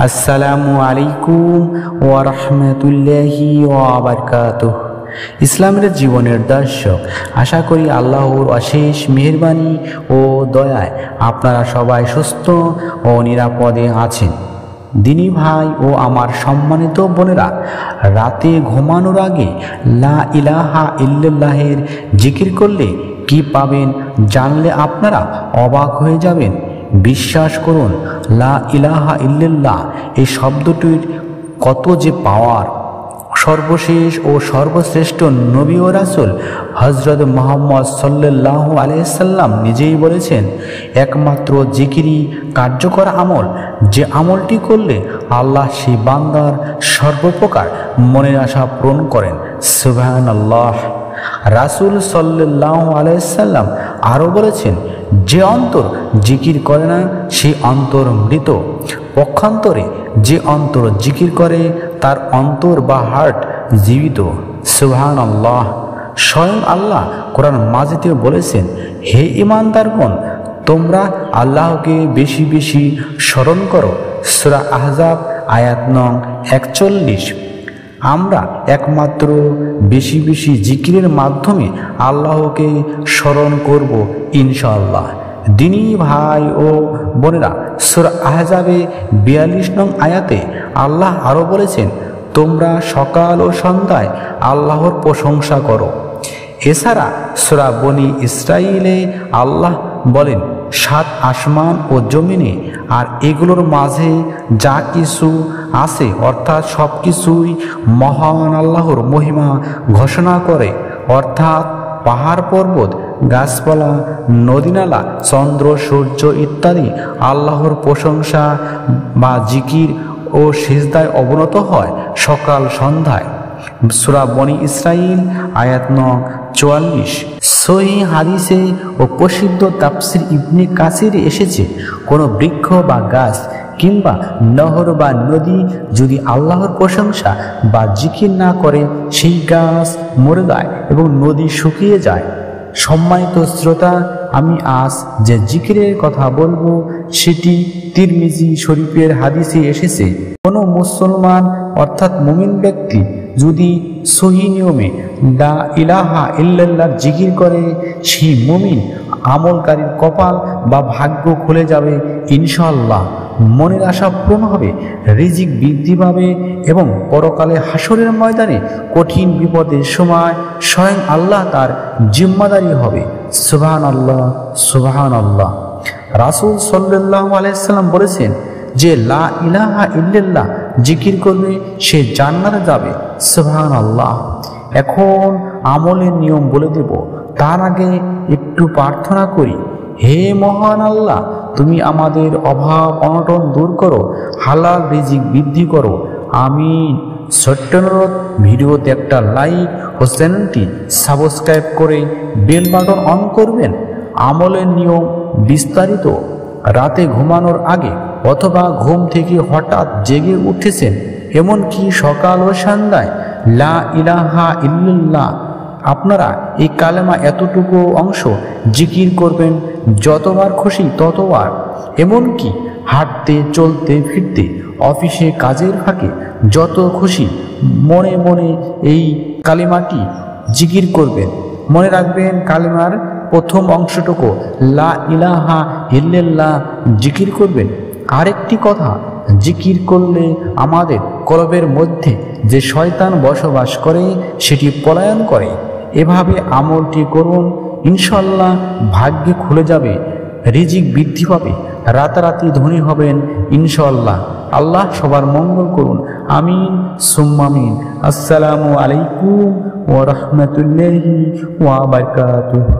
আসসালামু আলাইকুম ওয়া রাহমাতুল্লাহি ওয়া বারাকাতুহু। ইসলামের জীবনের দর্শক, আশা করি আল্লাহর অশেষ মেহেরবানি ও দয়ায় আপনারা সবাই সুস্থ ও নিরাপদে আছেন। দিনী ভাই ও আমার সম্মানিত বোনেরা, রাতে ঘুমানোর আগে লা ইলাহা ইল্লাল্লাহের জিকির করলে কি পাবেন জানলে আপনারা অবাক হয়ে যাবেন। বিশ্বাস করুন, লা ইলাহা ইল্লাল্লাহ এই শব্দটির কত যে পাওয়ার। সর্বশেষ ও সর্বশ্রেষ্ঠ নবী ও রাসূল হযরত মুহাম্মদ সাল্লাল্লাহু আলাইহি সাল্লাম নিজেই বলেছেন, একমাত্র জিকিরই কার্যকর আমল, যে আমলটি করলে আল্লাহ সেই বান্দার সর্বপ্রকার মনের আশা পূরণ করেন। সুবহানাল্লাহ। রাসূল সাল্লাল্লাহু আলাইহি সাল্লাম আরও বলেছেন, যে অন্তর জিকির করে না সেই অন্তর মৃত। পক্ষান্তরে যে অন্তর জিকির করে তার অন্তর বা হার্ট জীবিত। সুবহানাল্লাহ। স্বয়ং আল্লাহ কোরআন মাজিদে বলেছেন, হে ঈমানদারগণ, তোমরা আল্লাহকে বেশি বেশি স্মরণ করো। সূরা আহজাব আয়াত নং 41। আমরা একমাত্র বেশি বেশি জিকিরের মাধ্যমে আল্লাহকে স্মরণ করব ইনশাআল্লাহ। দিনী ভাই ও বোনেরা, সূরা আহজাবে 42 নং আয়াতে আল্লাহ আরও বলেছেন, তোমরা সকাল ও সন্ধ্যায় আল্লাহর প্রশংসা করো। এছাড়া সূরা বনী ইসরাঈলে আল্লাহ বলেন, 7 আসমান ও জমিনে আর এগুলোর মাঝে যা কিছু আছে, অর্থাৎ সব কিছুই মহান আল্লাহর মহিমা ঘোষণা করে। অর্থাৎ পাহাড় পর্বত, গাছপালা, নদীনালা, চন্দ্র সূর্য ইত্যাদি আল্লাহর প্রশংসা বা জিকির ও সিজদায় অবনত হয় সকাল সন্ধ্যায়। সূরা বনী ইসরাঈল আয়াত নং 44। সহিহ হাদিসে ও প্রসিদ্ধ তাফসীর ইবনে কাসিরে এসেছে, কোনো বৃক্ষ বা গাছ কিংবা নহর বা নদী যদি আল্লাহর প্রশংসা বা জিকির না করে, সেই গাছ মরে যায় এবং নদী শুকিয়ে যায়। সম্মানিত শ্রোতা, আমি আজ যে জিকিরের কথা বলবো সেটি তিরমিজি শরীফের হাদিসে এসেছে। কোনো মুসলমান অর্থাৎ মুমিন ব্যক্তি যদি সহি নিয়মে লা ইলাহা ইল্লাল্লাহ জিকির করে, সেই মুমিন আমলকারীর কপাল বা ভাগ্য খুলে যাবে ইনশাআল্লাহ। মনের আশা পূরণ হবে, রিজিক বৃদ্ধি পাবে এবং পরকালে হাসরের ময়দানে কঠিন বিপদের সময় স্বয়ং আল্লাহ তার জিম্মাদারি হবে। সুবহানাল্লাহ, সুবহানাল্লাহ। রাসূল সাল্লাল্লাহু আলাইহি সাল্লাম বলেছেন, যে লা ইলাহা ইল্লাল্লাহ জিকির করবে সে জান্নাতে যাবে। সুবহানাল্লাহ। এখন আমলের নিয়ম বলে দেব, তার আগে একটু প্রার্থনা করি। হে মহান আল্লাহ, তুমি আমাদের অভাব অনটন দূর করো, হালাল রিজিক বৃদ্ধি করো। আমিন। ছোট্ট অনুরোধ, ভিডিওতে একটা লাইক ও চ্যানেলটি সাবস্ক্রাইব করে বেল বাটন অন করবেন। আমলের নিয়ম বিস্তারিত। রাতে ঘুমানোর আগে অথবা ঘুম থেকে হঠাৎ জেগে উঠেছেন, এমনকি সকাল ও সন্ধ্যায় লা ইলাহা ইল্লাল্লাহ, আপনারা এই কালেমা এতটুকু অংশ জিকির করবেন যতবার খুশি ততবার। এমনকি হাঁটতে চলতে ফিরতে, অফিসে কাজের ফাঁকে যত খুশি মনে মনে এই কালিমাটি জিকির করবেন। মনে রাখবেন, কালিমার প্রথম অংশটুকু লা ইলাহা ইল্লাল্লাহ জিকির করবেন। আরেকটি কথা, জিকির করলে আমাদের কলবের মধ্যে যে শয়তান বসবাস করে সেটি পলায়ন করে। এভাবে আমলটি করুন, ইনশাআল্লাহ ভাগ্যে খুলে যাবে, রিজিক বৃদ্ধি পাবে, রাতারাতি ধনী হবেন ইনশাআল্লাহ। আল্লাহ সবার মঙ্গল করুন। আমিন সুম্মা আমিন। আসসালামু আলাইকুম ওয়া রাহমাতুল্লাহি ওয়া বারাকাতুহু।